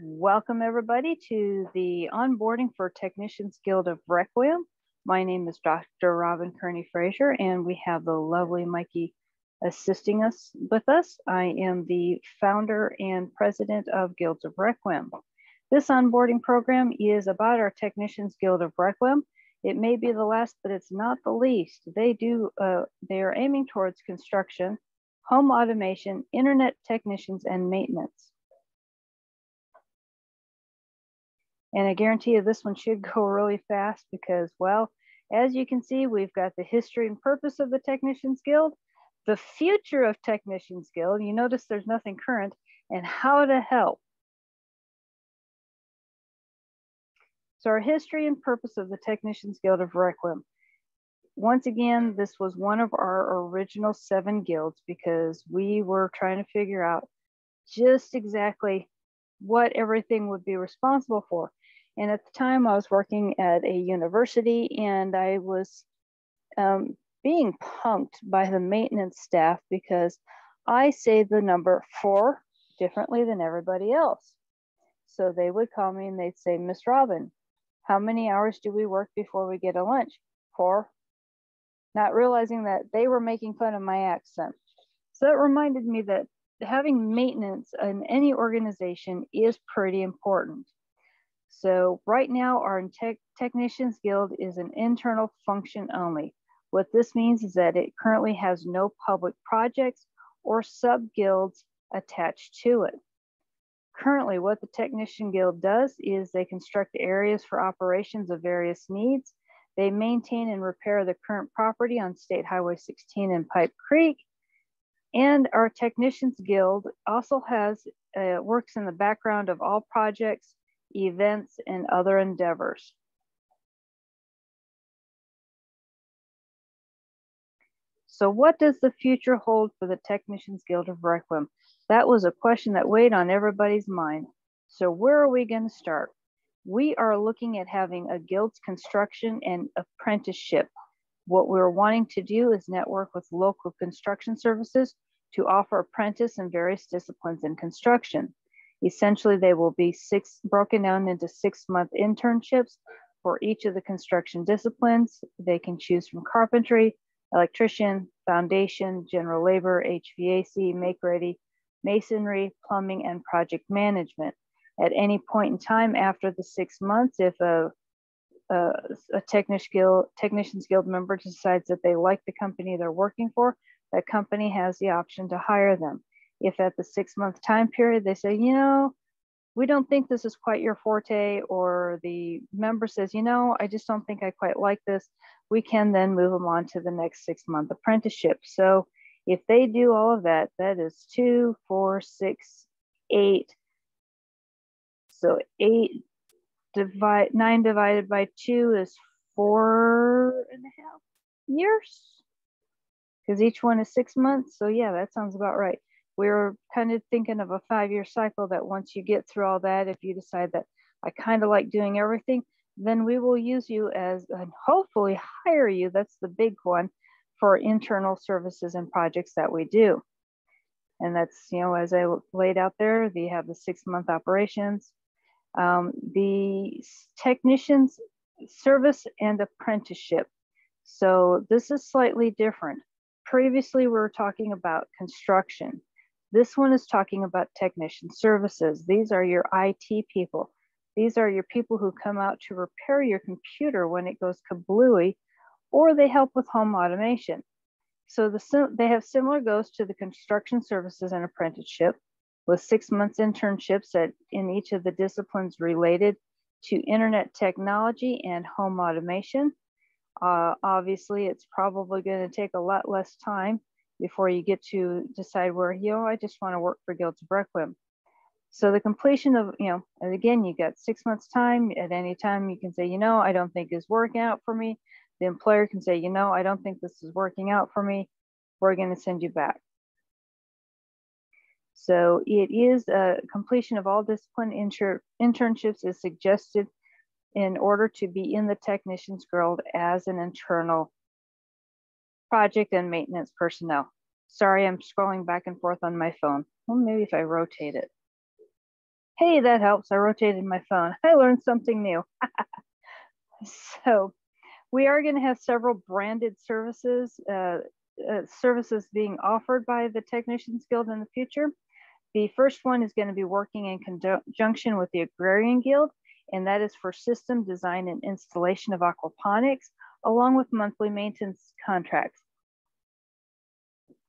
Welcome everybody to the onboarding for Technicians Guild of Requiem. My name is Dr. Robin Kearney Frazier, and we have the lovely Mikey assisting us with us. I am the founder and president of Guilds of Requiem. This onboarding program is about our Technicians Guild of Requiem. It may be the last, but it's not the least. They are aiming towards construction, home automation, internet technicians, and maintenance. And I guarantee you this one should go really fast because, well, as you can see, we've got the history and purpose of the Technicians Guild, the future of Technicians Guild. You notice there's nothing current, and how to help. So our history and purpose of the Technicians Guild of Requiem. Once again, this was one of our original 7 guilds because we were trying to figure out just exactly what everything would be responsible for. And at the time I was working at a university and I was being punked by the maintenance staff because I say the number 4 differently than everybody else. So they would call me and they'd say, Miss Robin, how many hours do we work before we get a lunch? 4. Not realizing that they were making fun of my accent. So that reminded me that having maintenance in any organization is pretty important. So right now our Technicians Guild is an internal function only. What this means is that it currently has no public projects or sub-guilds attached to it. Currently, what the Technician Guild does is they construct areas for operations of various needs. They maintain and repair the current property on State Highway 16 and Pipe Creek. And our Technicians Guild also works in the background of all projects, events, and other endeavors. So what does the future hold for the Technicians Guild of Requiem? That was a question that weighed on everybody's mind. So where are we going to start? We are looking at having a guild's construction and apprenticeship. What we're wanting to do is network with local construction services to offer apprentice in various disciplines in construction. Essentially, they will be broken down into 6-month internships for each of the construction disciplines. They can choose from carpentry, electrician, foundation, general labor, HVAC, make-ready, masonry, plumbing, and project management. At any point in time after the 6 months, if a Technicians Guild member decides that they like the company they're working for, that company has the option to hire them. If at the 6-month time period they say, you know, we don't think this is quite your forte, or the member says, you know, I just don't think I quite like this, we can then move them on to the next 6-month apprenticeship. So if they do all of that, that is 2, 4, 6, 8. So 9 divided by 2 is 4.5 years, because each one is 6 months. So yeah, that sounds about right. We were kind of thinking of a 5-year cycle that once you get through all that, if you decide that I kind of like doing everything, then we will use you as, and hopefully hire you, that's the big one, for internal services and projects that we do. And that's, you know, as I laid out there, they have the 6-month operations. The technicians service and apprenticeship. So this is slightly different. Previously, we were talking about construction. This one is talking about technician services. These are your IT people. These are your people who come out to repair your computer when it goes kablooey, or they help with home automation. So they have similar goals to the construction services and apprenticeship, with 6 months internships in each of the disciplines related to internet technology and home automation. Obviously, it's probably going to take a lot less time before you get to decide where, you know, I just want to work for Guilds of Requiem. So the completion of, you know, and again, you got 6 months time. At any time you can say, you know, I don't think it's working out for me. The employer can say, you know, I don't think this is working out for me. We're going to send you back. So it is a completion of all discipline internships is suggested in order to be in the Technicians Guild as an internal project and maintenance personnel. Sorry, I'm scrolling back and forth on my phone. Well, maybe if I rotate it. Hey, that helps. I rotated my phone. I learned something new. So we are going to have several branded services being offered by the Technicians Guild in the future. The first one is going to be working in conjunction with the Agrarian Guild, and that is for system design and installation of aquaponics, along with monthly maintenance contracts.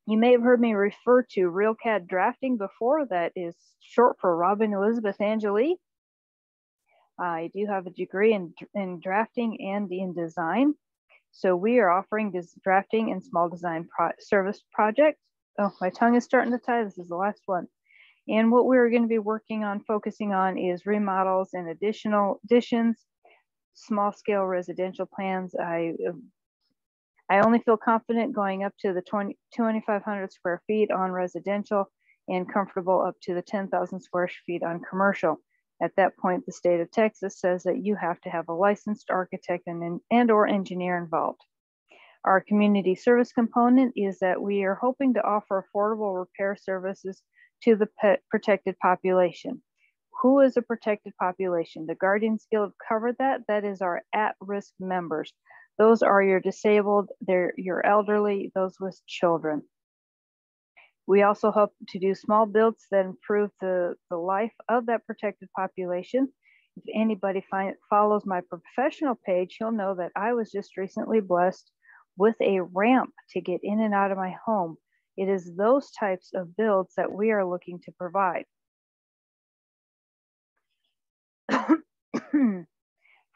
You may have heard me refer to RealCAD drafting before. That is short for Robin Elizabeth Angeli. I do have a degree in drafting and in design. So we are offering this drafting and small design service projects. Oh, my tongue is starting to tie. This is the last one. And what we're going to be working on, focusing on, is remodels and additions, small scale residential plans. I only feel confident going up to the 2,500 square feet on residential and comfortable up to the 10,000 square feet on commercial. At that point, the state of Texas says that you have to have a licensed architect and or engineer involved. Our community service component is that we are hoping to offer affordable repair services to the protected population. Who is a protected population? The Guardians Guild covered that. That is our at-risk members. Those are your disabled, they're your elderly, those with children. We also hope to do small builds that improve the life of that protected population. If anybody follows my professional page, you'll know that I was just recently blessed with a ramp to get in and out of my home. It is those types of builds that we are looking to provide.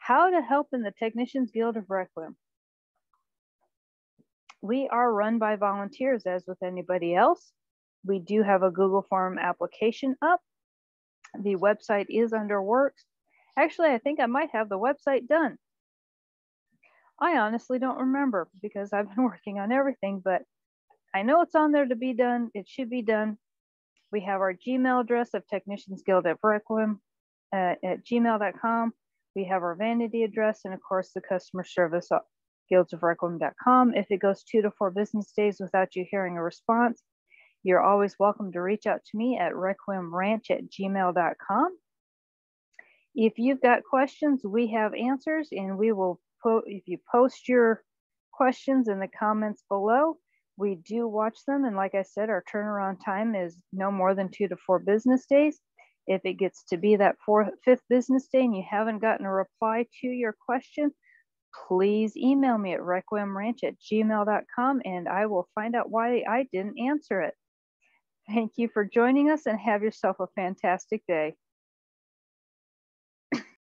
How to help in the Technicians Guild of Requiem. We are run by volunteers, as with anybody else. We do have a Google form application up. The website is under works. Actually, I think I might have the website done. I honestly don't remember because I've been working on everything, but I know it's on there to be done. It should be done. We have our Gmail address of Technicians Guild of Requiem at gmail.com. We have our vanity address, and of course the customer service guildsofrequiem.com. If it goes 2 to 4 business days without you hearing a response, you're always welcome to reach out to me at requiemranch@gmail.com. If you've got questions, we have answers, and we will if you post your questions in the comments below, we do watch them. And like I said, our turnaround time is no more than 2 to 4 business days. If it gets to be that 5th business day and you haven't gotten a reply to your question, please email me at requiemranch@gmail.com and I will find out why I didn't answer it. Thank you for joining us and have yourself a fantastic day.